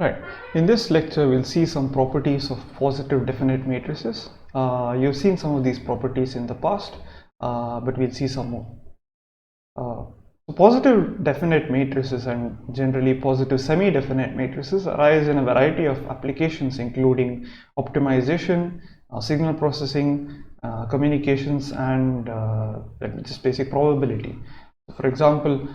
Right. In this lecture, we'll see some properties of positive definite matrices. You've seen some of these properties in the past, but we'll see some more. Positive definite matrices and generally positive semi-definite matrices arise in a variety of applications, including optimization, signal processing, communications, and just basic probability. For example,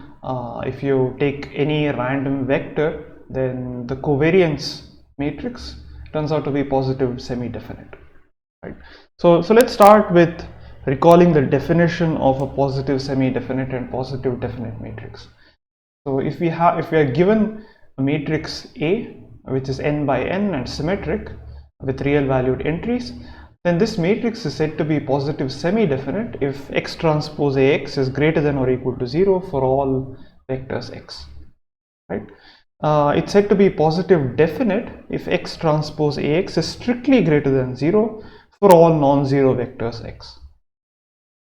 if you take any random vector, then the covariance matrix turns out to be positive semi-definite. Right. So let's start with recalling the definition of a positive semi-definite and positive definite matrix. So if we are given a matrix A, which is n by n and symmetric with real valued entries, then this matrix is said to be positive semi-definite if x transpose Ax is greater than or equal to 0 for all vectors x. Right? It's said to be positive definite if x transpose Ax is strictly greater than 0 for all non-zero vectors x.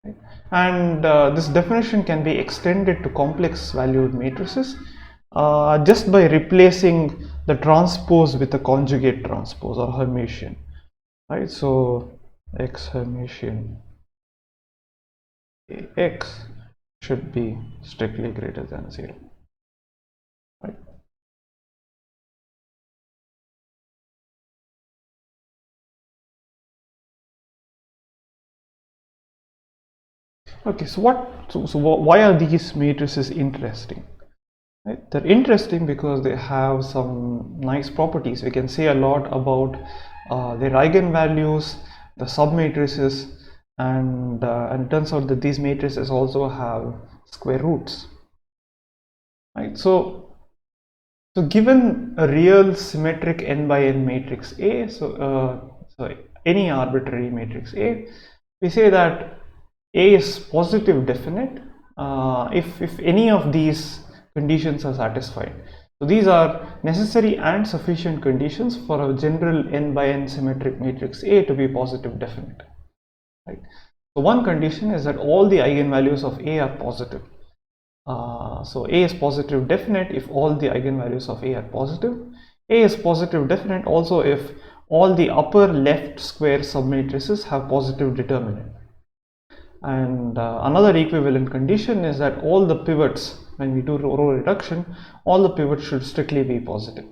Right? And this definition can be extended to complex valued matrices just by replacing the transpose with a conjugate transpose or Hermitian. Right? So x Hermitian Ax should be strictly greater than 0. Right? Okay, so why are these matrices interesting? Right? They're interesting because they have some nice properties. We can say a lot about their eigenvalues, the submatrices, and it turns out that these matrices also have square roots. Right? So given a real symmetric n by n matrix A, so any arbitrary matrix A, we say that A is positive definite if any of these conditions are satisfied. So these are necessary and sufficient conditions for a general n by n symmetric matrix A to be positive definite. Right? So one condition is that all the eigenvalues of A are positive. So A is positive definite if all the eigenvalues of A are positive. A is positive definite also if all the upper left square submatrices have positive determinant. And another equivalent condition is that all the pivots, when we do row reduction, all the pivots should strictly be positive.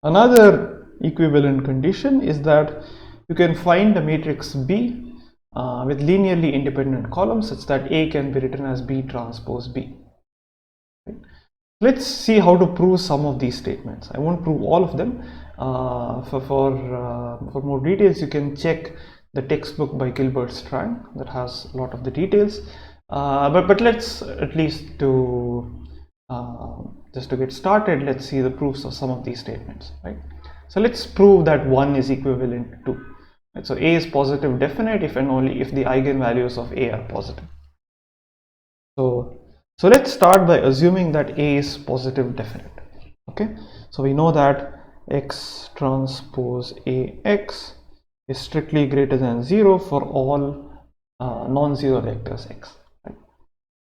Another equivalent condition is that you can find a matrix B with linearly independent columns such that A can be written as B transpose B. Right? Let's see how to prove some of these statements. I won't prove all of them. For more details, you can check the textbook by Gilbert Strang that has a lot of the details. But let's at least just to get started, let's see the proofs of some of these statements. Right? So let's prove that 1 is equivalent to 2. Right? So A is positive definite if and only if the eigenvalues of A are positive. So let's start by assuming that A is positive definite. Okay, so we know that x transpose Ax is strictly greater than 0 for all non-zero vectors x. Right?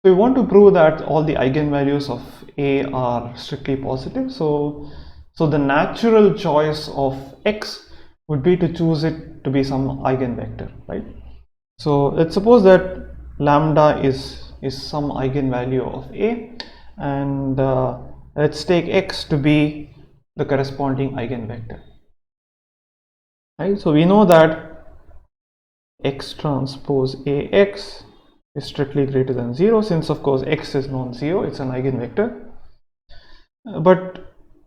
So we want to prove that all the eigenvalues of A are strictly positive. So the natural choice of x would be to choose it to be some eigenvector, right? So let's suppose that lambda is some eigenvalue of A, and let's take x to be the corresponding eigenvector. Right? So we know that x transpose Ax is strictly greater than 0, since of course x is non-zero, it's an eigenvector.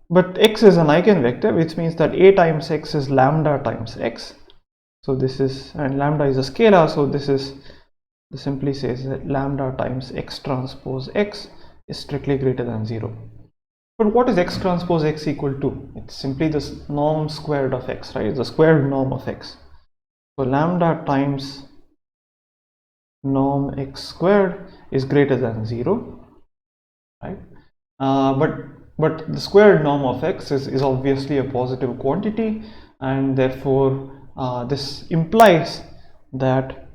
But x is an eigenvector, which means that A times x is lambda times x. So this is, and lambda is a scalar, so this simply says that lambda times x transpose x is strictly greater than 0. But what is x transpose x equal to? It's simply the norm squared of x, right? It's the squared norm of x. So lambda times norm x squared is greater than 0, right? But the squared norm of x is obviously a positive quantity, and therefore this implies that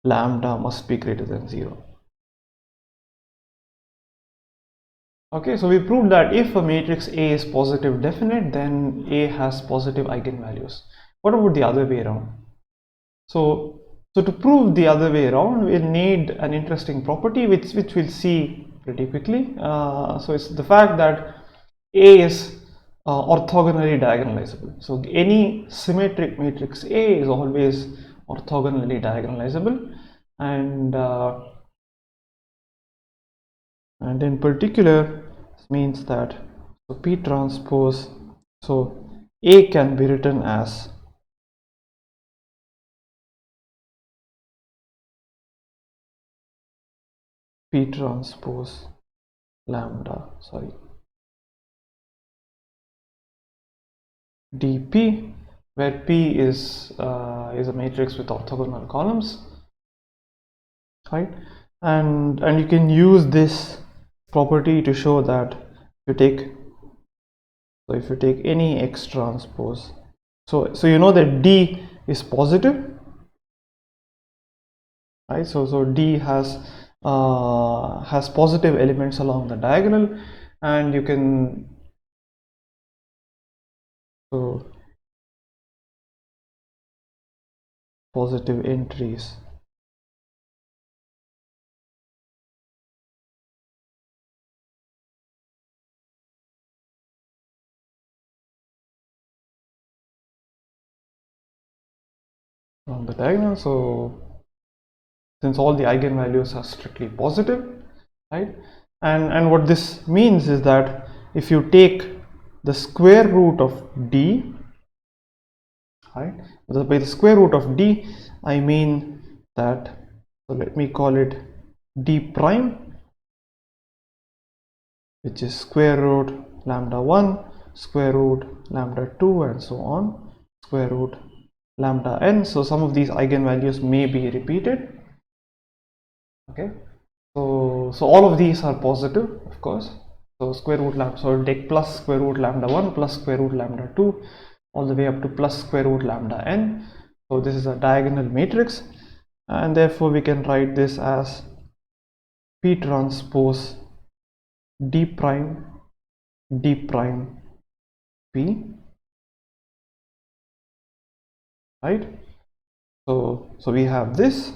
lambda must be greater than 0. Okay, so we proved that if a matrix A is positive definite, then A has positive eigenvalues. What about the other way around? So to prove the other way around, we'll need an interesting property which we'll see pretty quickly. So it's the fact that A is orthogonally diagonalizable. So any symmetric matrix A is always orthogonally diagonalizable, and in particular this means that so P transpose, so A can be written as P transpose lambda, dp, where P is a matrix with orthogonal columns, right? And you can use this property to show that if you take any X transpose, so you know that D is positive, right? So D has positive elements along the diagonal, and you can positive entries on the diagonal. So since all the eigenvalues are strictly positive, right? And what this means is that if you take the square root of D, right? By the square root of D, I mean that, so let me call it D prime, which is square root lambda 1, square root lambda 2, and so on, square root lambda n. So some of these eigenvalues may be repeated. Okay, so all of these are positive, of course. So square root lambda, so I'll take plus square root lambda 1 plus square root lambda 2 all the way up to plus square root lambda n. So this is a diagonal matrix, and therefore we can write this as P transpose D prime P, right? So we have this.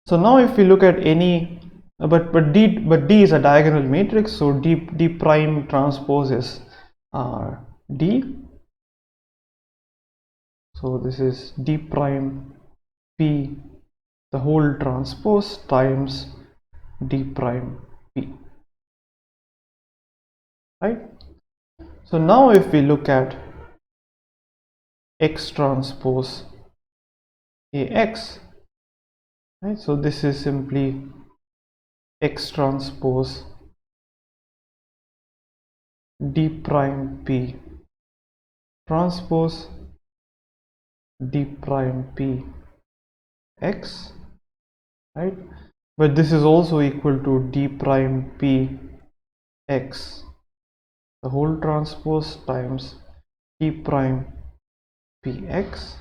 So now if we look at any, but D is a diagonal matrix, so D prime transpose is D. So this is D prime P, the whole transpose, times D prime P, right? So now if we look at X transpose AX, right? So this is simply X transpose D prime P transpose D prime P X, right? But this is also equal to D prime P X, the whole transpose, times D prime P X.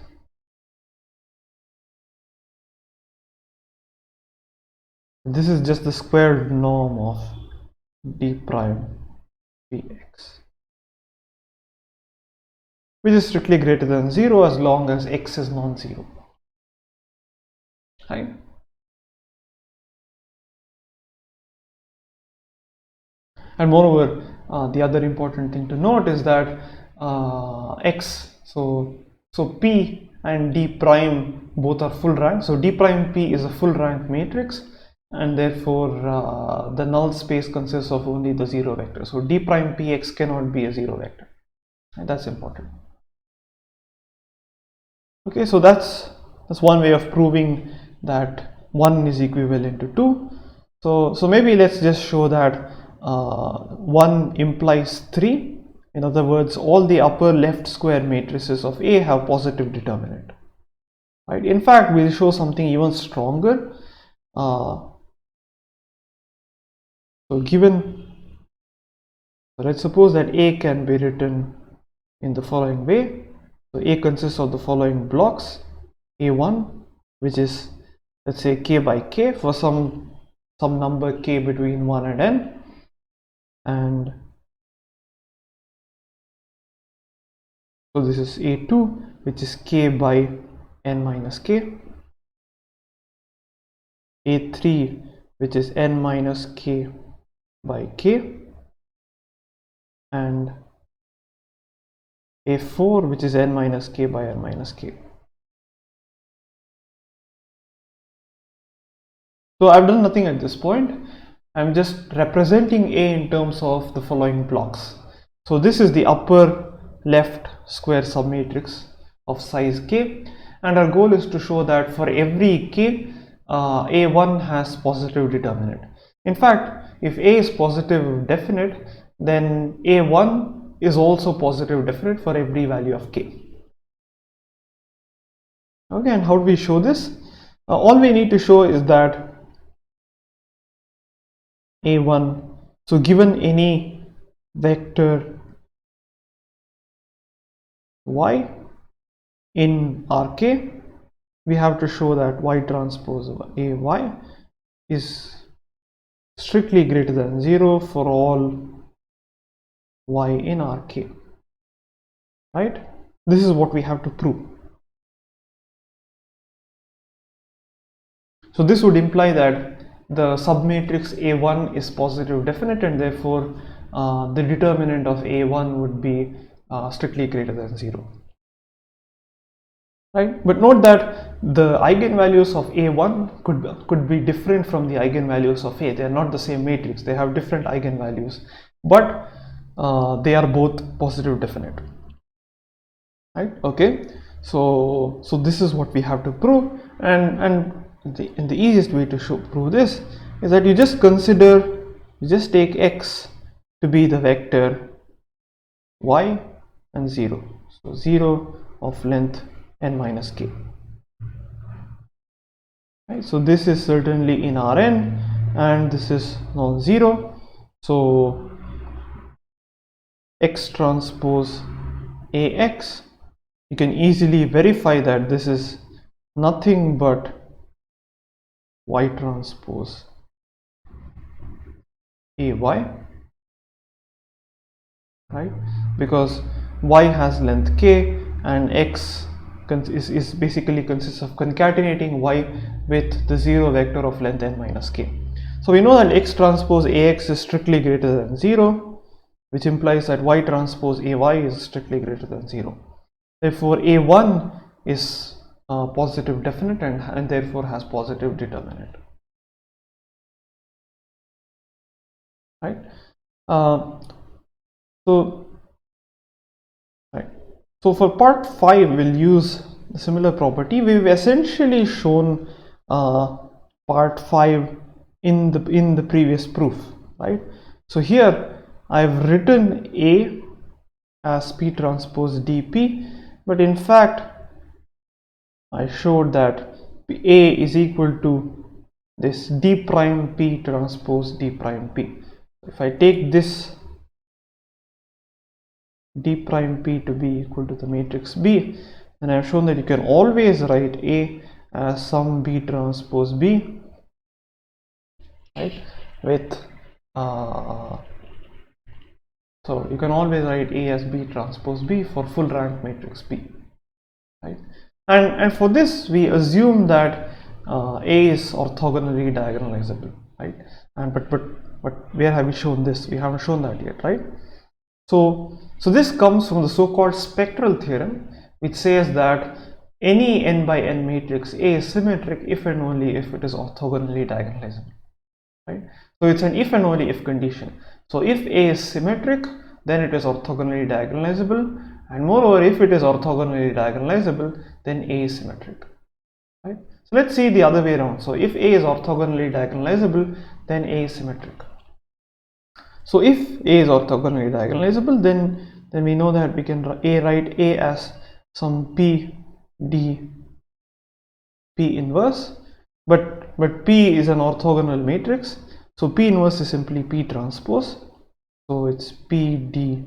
This is just the squared norm of D prime P X, which is strictly greater than 0 as long as X is non-zero, right? And moreover, the other important thing to note is that X, so P and D prime both are full rank. So D prime P is a full rank matrix, and therefore the null space consists of only the zero vector. So D prime Px cannot be a zero vector, and that's important. Okay, so that's one way of proving that 1 is equivalent to 2. So maybe let's just show that 1 implies 3. In other words, all the upper left square matrices of A have positive determinant, right? In fact, we'll show something even stronger. So let's suppose that A can be written in the following way. So A consists of the following blocks: A1, which is, let's say, k by k for some number k between 1 and n, and so this is A2, which is k by n minus k, A3, which is n minus k by k, and A4, which is n minus k by n minus k. So I've done nothing at this point. I'm just representing A in terms of the following blocks. So this is the upper left square submatrix of size k, and our goal is to show that for every k, A1 has positive determinant. In fact, if A is positive definite, then A1 is also positive definite for every value of k. Okay, and how do we show this? All we need to show is that A1, so given any vector y in Rk, we have to show that y transpose of Ay is strictly greater than 0 for all y in Rk, right? This is what we have to prove. So this would imply that the submatrix A1 is positive definite, and therefore the determinant of A1 would be strictly greater than 0. Right? But note that the eigenvalues of A1 could be different from the eigenvalues of A. They are not the same matrix. They have different eigenvalues, but they are both positive definite. Right? Okay. So this is what we have to prove, and the easiest way to prove this is that you just take x to be the vector y and 0. So 0 of length n minus k. Right, so this is certainly in Rn, and this is non-zero. So x transpose Ax, you can easily verify that this is nothing but y transpose Ay, right? Because y has length k and x is basically consists of concatenating y with the 0 vector of length n minus k. So we know that x transpose Ax is strictly greater than 0, which implies that y transpose Ay is strictly greater than 0. Therefore A1 is positive definite and therefore has positive determinant. Right? So for part 5 we'll use a similar property. We've essentially shown part 5 in the previous proof, right? So here I've written A as P transpose dP, but in fact I showed that A is equal to this d prime P transpose d prime P. If I take this d prime P to be equal to the matrix B, and I've shown that you can always write A as some B transpose B, right? With so you can always write A as B transpose B for full rank matrix B, right? And for this we assume that A is orthogonally diagonalizable, right? And but where have we shown this? We haven't shown that yet, right? So this comes from the so-called spectral theorem, which says that any n by n matrix A is symmetric if and only if it is orthogonally diagonalizable, right? So it's an if and only if condition. So if A is symmetric, then it is orthogonally diagonalizable, and moreover, if it is orthogonally diagonalizable, then A is symmetric, right? So let's see the other way around. So if A is orthogonally diagonalizable, then A is symmetric. So if A is orthogonally diagonalizable, then we know that we can write A as some P D P inverse, but P is an orthogonal matrix, so P inverse is simply P transpose, so it's P D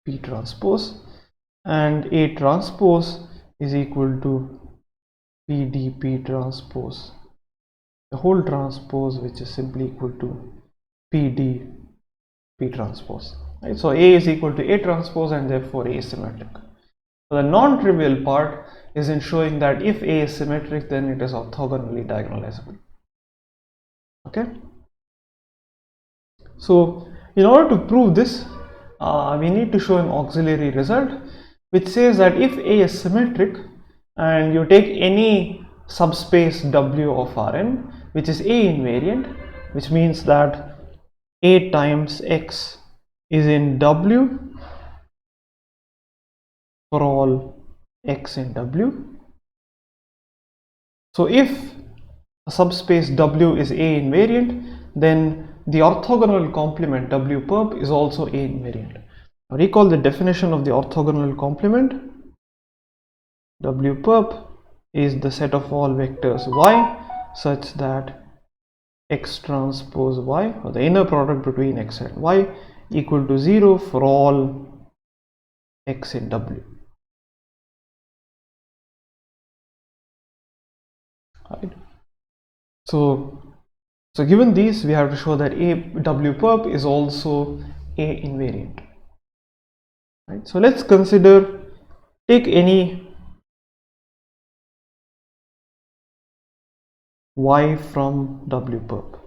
P transpose, and A transpose is equal to P D P transpose, the whole transpose, which is simply equal to P D P transpose, right? So A is equal to A transpose and therefore A is symmetric. So the non-trivial part is in showing that if A is symmetric, then it is orthogonally diagonalizable. Okay. So in order to prove this, we need to show an auxiliary result which says that if A is symmetric and you take any subspace W of Rn which is A invariant, which means that A times X is in W for all X in W. So if a subspace W is A invariant, then the orthogonal complement W perp is also A invariant. Now recall the definition of the orthogonal complement. W perp is the set of all vectors Y such that X transpose Y, or the inner product between X and Y, equal to 0 for all X in W. Right. So given these, we have to show that A W perp is also A invariant. Right. So let's consider, take any Y from W perp.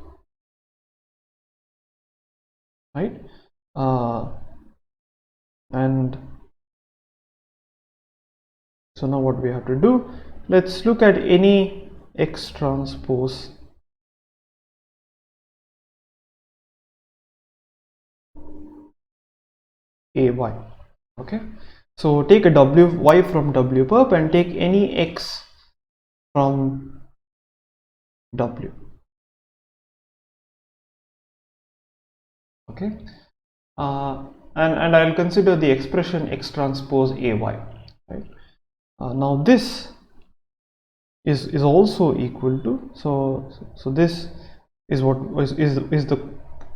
Right. And so now what we have to do, let's look at any X transpose AY. Okay, so take a Y from W perp and take any X from W. Okay, and I'll consider the expression X transpose AY. Right. Now this is also equal to, so this is what is the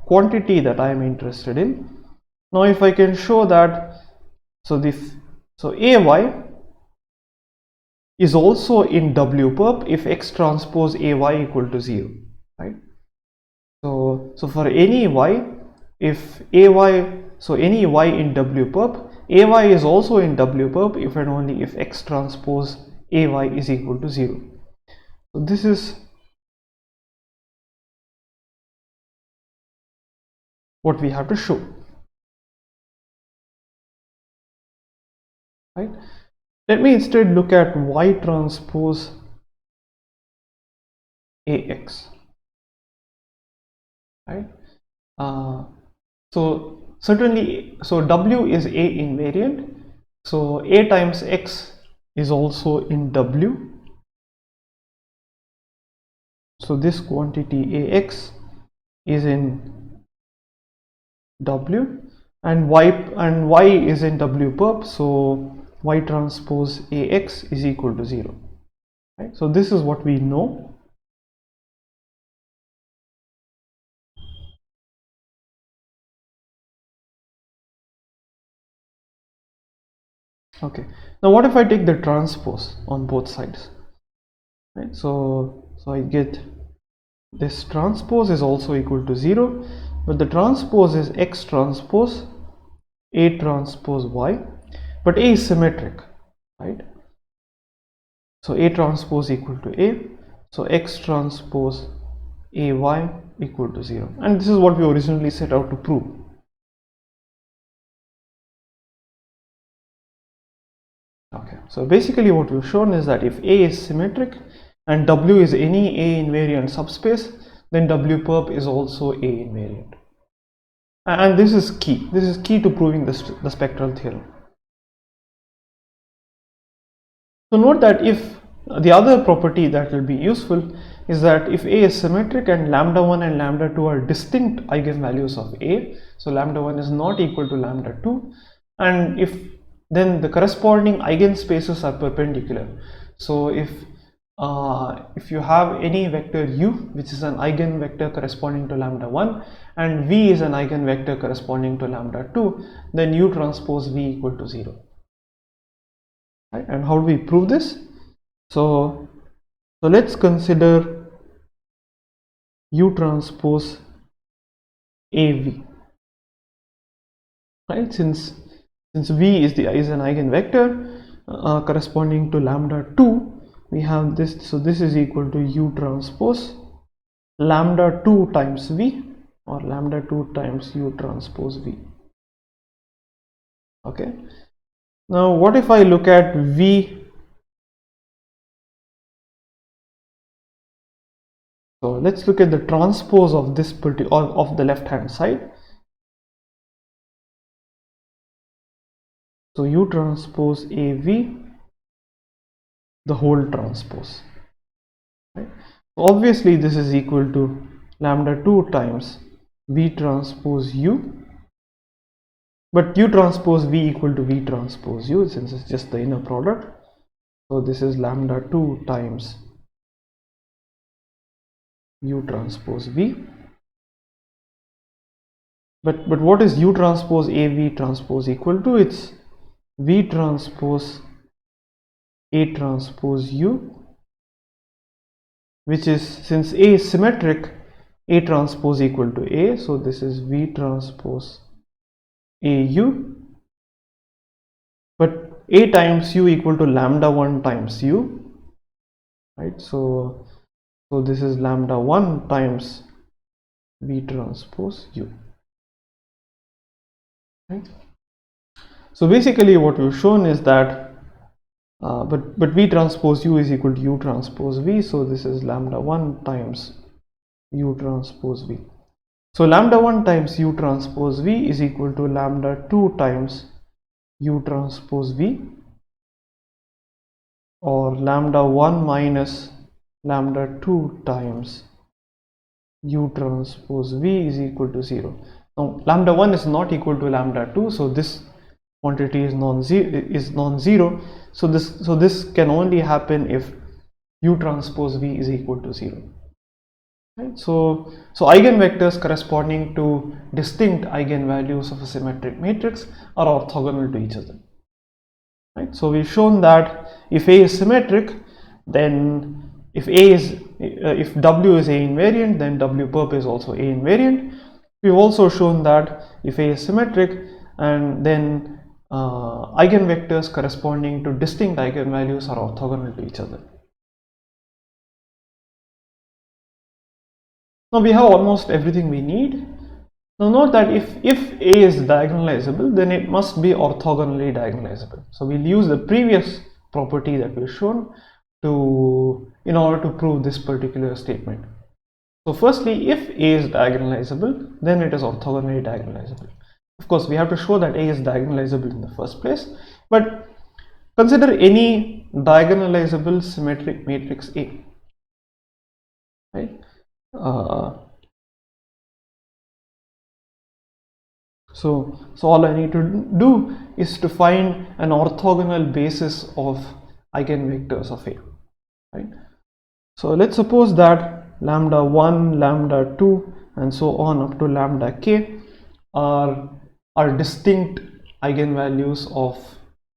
quantity that I am interested in. Now if I can show that, so AY is also in W perp if X transpose AY equal to 0, right? So for any Y, if AY, so any Y in W perp, AY is also in W perp if and only if X transpose AY is equal to 0. So this is what we have to show, right? Let me instead look at Y transpose AX, right? So certainly, so W is A invariant, so A times X is also in W. So this quantity AX is in W, and Y is in W perp, so Y transpose AX is equal to 0. Right? So this is what we know. Okay, now what if I take the transpose on both sides? Right? So I get this transpose is also equal to 0, but the transpose is X transpose A transpose Y, but A is symmetric, right? So A transpose equal to A, so X transpose AY equal to 0, and this is what we originally set out to prove. Okay, so basically what we've shown is that if A is symmetric and W is any A invariant subspace, then W perp is also A invariant. And this is key. This is key to proving the spectral theorem. So note that if the other property that will be useful is that if A is symmetric and lambda 1 and lambda 2 are distinct eigenvalues of A, so lambda 1 is not equal to lambda 2, and if then the corresponding eigenspaces are perpendicular. So if you have any vector u which is an eigenvector corresponding to lambda 1 and v is an eigenvector corresponding to lambda 2, then u transpose v equal to 0. Right? And how do we prove this? So let's consider u transpose AV. right? Since V is an eigenvector corresponding to lambda 2, we have this, so this is equal to U transpose lambda 2 times V, or lambda 2 times U transpose V. Okay, now what if I look at V? So let's look at the transpose of this particular, of the left hand side. So U transpose AV, the whole transpose, right? So obviously this is equal to lambda 2 times V transpose U, but U transpose V equal to V transpose U, since it's just the inner product. So this is lambda 2 times U transpose V. But what is U transpose AV transpose equal to? It's V transpose A transpose U, which is, since A is symmetric, A transpose equal to A, so this is V transpose AU, but A times U equal to lambda 1 times U, right? So this is lambda 1 times V transpose U, right? So basically what we've shown is that but V transpose U is equal to U transpose V, so this is lambda 1 times U transpose V. So lambda 1 times U transpose V is equal to lambda 2 times U transpose V, or lambda 1 minus lambda 2 times U transpose V is equal to 0. Now lambda 1 is not equal to lambda 2, so this quantity is non-zero. So this can only happen if U transpose V is equal to 0. Right? So eigenvectors corresponding to distinct eigenvalues of a symmetric matrix are orthogonal to each other. Right? So we've shown that if A is symmetric, then if W is A invariant, then W perp is also A invariant. We've also shown that if A is symmetric, and then eigenvectors corresponding to distinct eigenvalues are orthogonal to each other. Now we have almost everything we need. Now note that if A is diagonalizable, then it must be orthogonally diagonalizable. So we'll use the previous property that we've shown in order to prove this particular statement. So firstly, if A is diagonalizable, then it is orthogonally diagonalizable. Of course, we have to show that A is diagonalizable in the first place, but consider any diagonalizable symmetric matrix A, right? So all I need to do is to find an orthogonal basis of eigenvectors of A, right? So let's suppose that lambda 1, lambda 2, and so on up to lambda k are distinct eigenvalues of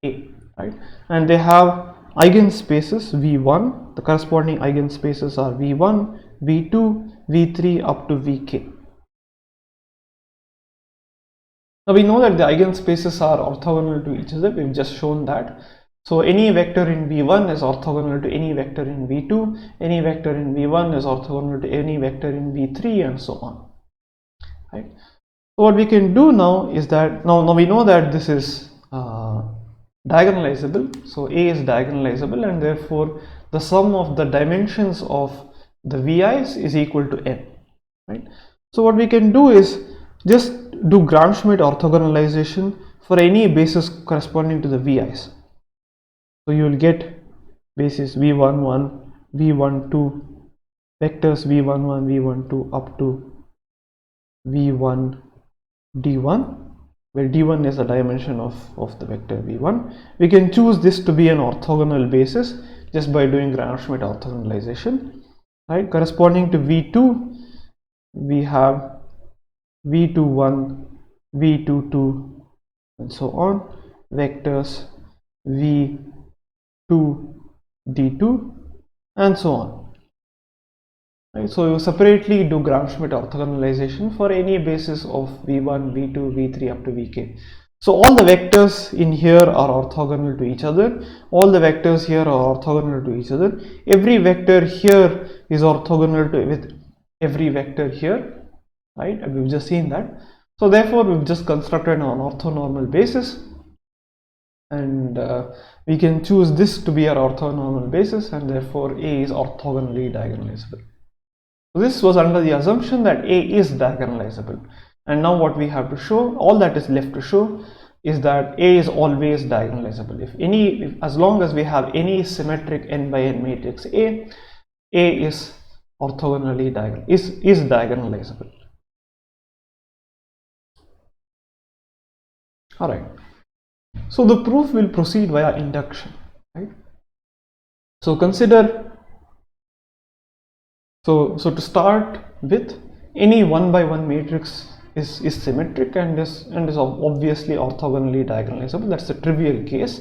A, right? And they have eigenspaces V1. The corresponding eigenspaces are V1, V2, V3 up to Vk. Now we know that the eigenspaces are orthogonal to each other. We've just shown that. So any vector in V1 is orthogonal to any vector in V2, any vector in V1 is orthogonal to any vector in V3, and so on, right? So what we can do now is that now we know that this is diagonalizable. So A is diagonalizable, and therefore the sum of the dimensions of the VI's is equal to n, right? So what we can do is just do Gram-Schmidt orthogonalization for any basis corresponding to the VI's. So you will get basis V11, V12, vectors V11, V12 up to V1 D1, where D1 is the dimension of the vector V1. We can choose this to be an orthogonal basis just by doing Gram-Schmidt orthogonalization, right? Corresponding to V2, we have V21, V22, and so on, vectors V2, D2, and so on. right? So you separately do Gram-Schmidt orthogonalization for any basis of v1, v2, v3 up to vk. So all the vectors in here are orthogonal to each other. All the vectors here are orthogonal to each other. Every vector here is orthogonal to with every vector here, right? And we've just seen that. So therefore, we've just constructed an orthonormal basis, and we can choose this to be our orthonormal basis, and therefore A is orthogonally diagonalizable. So this was under the assumption that A is diagonalizable. And now what we have to show, all that is left to show, is that A is always diagonalizable. As long as we have any symmetric n by n matrix A is orthogonally diagonalizable. All right. So the proof will proceed via induction, right? So consider, so to start with, any 1 by 1 matrix is symmetric and is obviously orthogonally diagonalizable. That's a trivial case.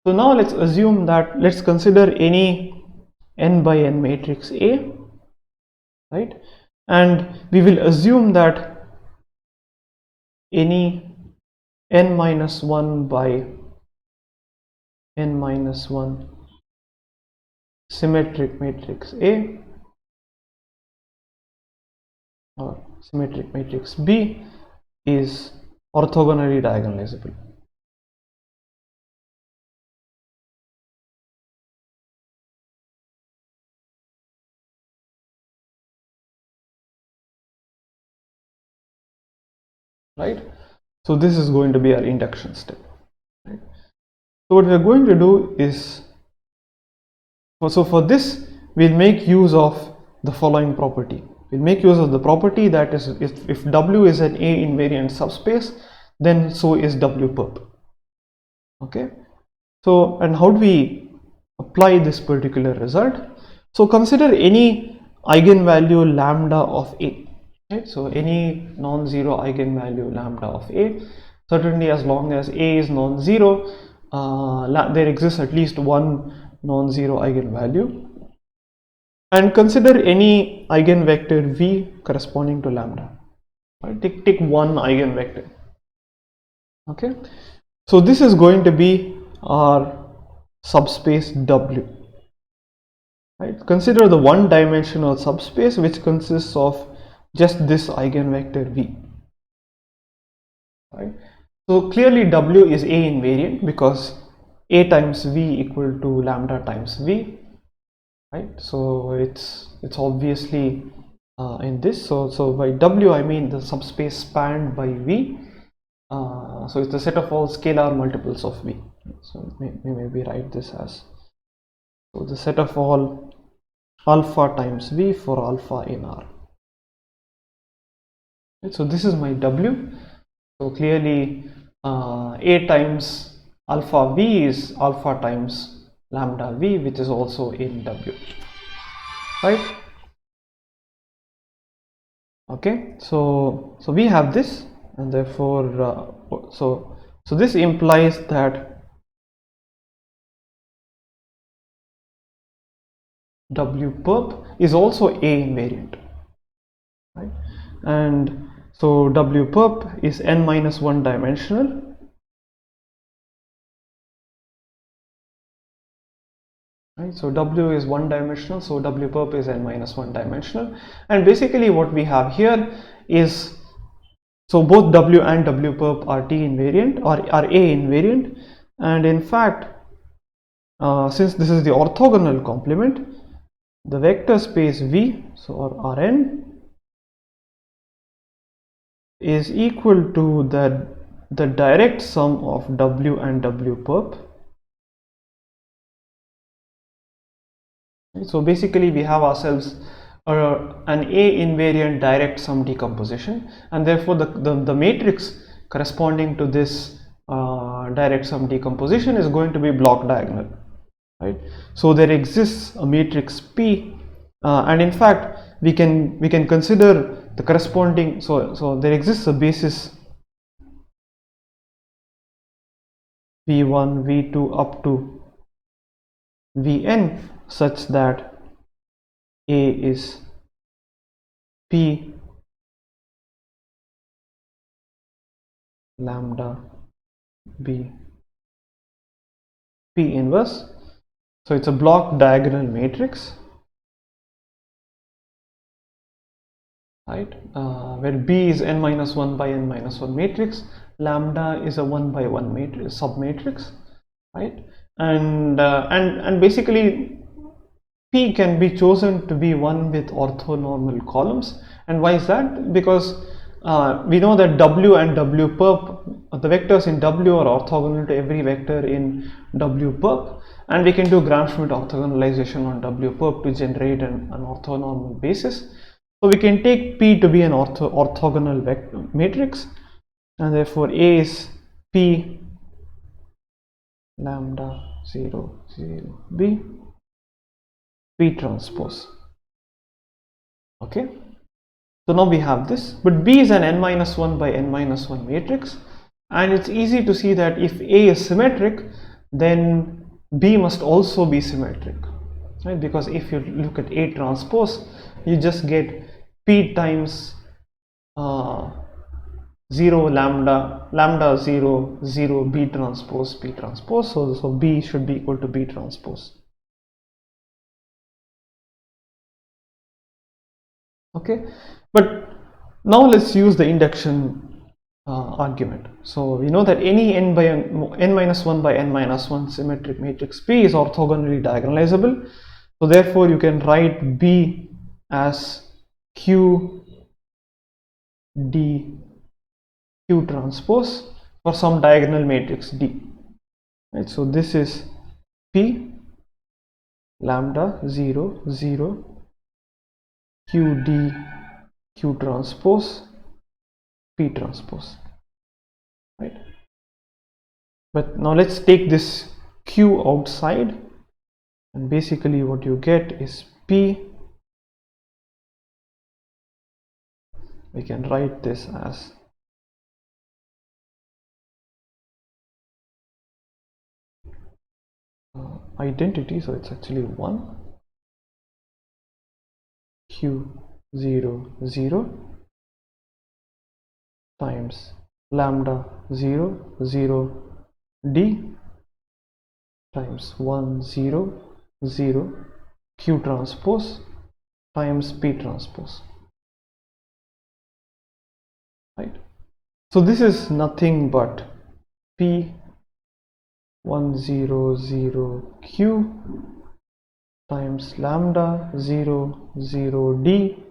So now let's assume that, let's consider any n by n matrix A, right? And we will assume that any n minus 1 by n minus 1 symmetric matrix A or symmetric matrix B is orthogonally diagonalizable. Right? So this is going to be our induction step. Right? So what we are going to do is, so for this we'll make use of the following property. We'll make use of the property that is, if W is an A invariant subspace, then so is W perp. Okay. So, and how do we apply this particular result? So consider any eigenvalue lambda of A. Right? So any non-zero eigenvalue lambda of A. Certainly, as long as A is non-zero, there exists at least one non-zero eigenvalue. And consider any eigenvector V corresponding to lambda. Right? Take one eigenvector. Okay. So this is going to be our subspace W. Right? Consider the one-dimensional subspace which consists of just this eigenvector V. Right? So clearly W is A invariant because A times V equal to lambda times V. Right? So it's obviously in this. So by W I mean the subspace spanned by V. So it's the set of all scalar multiples of V. So we maybe write this as, so the set of all alpha times V for alpha in R. Right? So this is my W. So clearly A times alpha V is alpha times lambda V, which is also in W. Right? Okay. So we have this, and therefore so this implies that W perp is also A invariant, right? And so W perp is n minus 1 dimensional, right? So W is one dimensional, so W perp is n minus 1 dimensional. And basically what we have here is, so both W and W perp are T invariant or are A invariant, and in fact since this is the orthogonal complement, the vector space V, so or Rn, is equal to the direct sum of W and W perp. So basically we have ourselves an A invariant direct sum decomposition, and therefore the matrix corresponding to this direct sum decomposition is going to be block diagonal, right? So there exists a matrix P, and in fact we can consider the corresponding, so there exists a basis V1, V2 up to Vn such that A is P lambda B P inverse. So it's a block diagonal matrix, right, where B is n minus 1 by n minus 1 matrix, lambda is a 1 by 1 matrix, submatrix, right, and basically P can be chosen to be one with orthonormal columns. And why is that? Because we know that W and W perp, the vectors in W are orthogonal to every vector in W perp, and we can do Gram-Schmidt orthogonalization on W perp to generate an orthonormal basis. So we can take P to be an orthogonal vector matrix, and therefore A is P lambda 0 0 B P transpose. Okay, so now we have this, but B is an n minus 1 by n minus 1 matrix, and it's easy to see that if A is symmetric, then B must also be symmetric, right? Because if you look at A transpose, you just get P times 0 lambda 0 0 B transpose P transpose. So B should be equal to B transpose. Okay, but now let's use the induction argument. So we know that any n minus 1 by n minus 1 symmetric matrix P is orthogonally diagonalizable. So therefore you can write B as Q D Q transpose for some diagonal matrix D, right? So this is P lambda 0 0 Q D Q transpose P transpose, right? But now let's take this Q outside, and basically what you get is P, we can write this as identity, so it's actually 1 Q 0 0 times lambda 0 0 D times 1 0 0 Q transpose times P transpose, right? So this is nothing but P 1 0 0 Q times lambda 0 0 D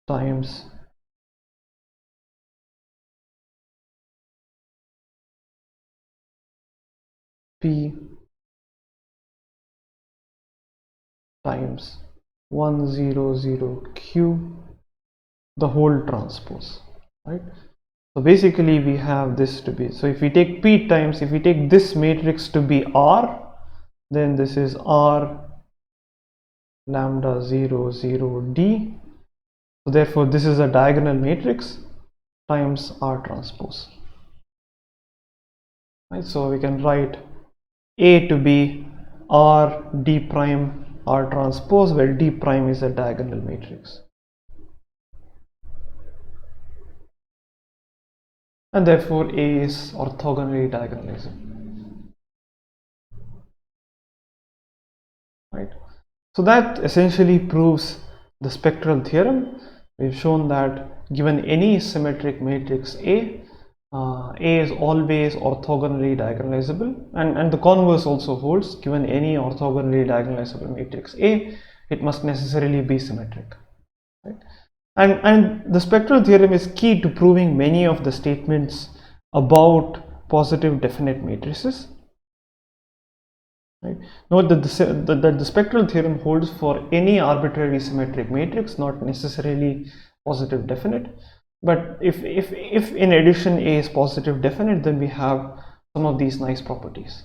times P times 1 0 0 Q the whole transpose, right? So basically we have this to be, so if we take P times, if we take this matrix to be R, then this is R lambda 0 0 D. So therefore this is a diagonal matrix times R transpose, right? So we can write A to be R D prime R transpose, where D prime is a diagonal matrix, and therefore A is orthogonally diagonalizable, right? So that essentially proves the spectral theorem. We've shown that given any symmetric matrix A is always orthogonally diagonalizable, and the converse also holds. Given any orthogonally diagonalizable matrix A, it must necessarily be symmetric, right? And the spectral theorem is key to proving many of the statements about positive definite matrices, right? Note that the spectral theorem holds for any arbitrary symmetric matrix, not necessarily positive definite. But if in addition A is positive definite, then we have some of these nice properties.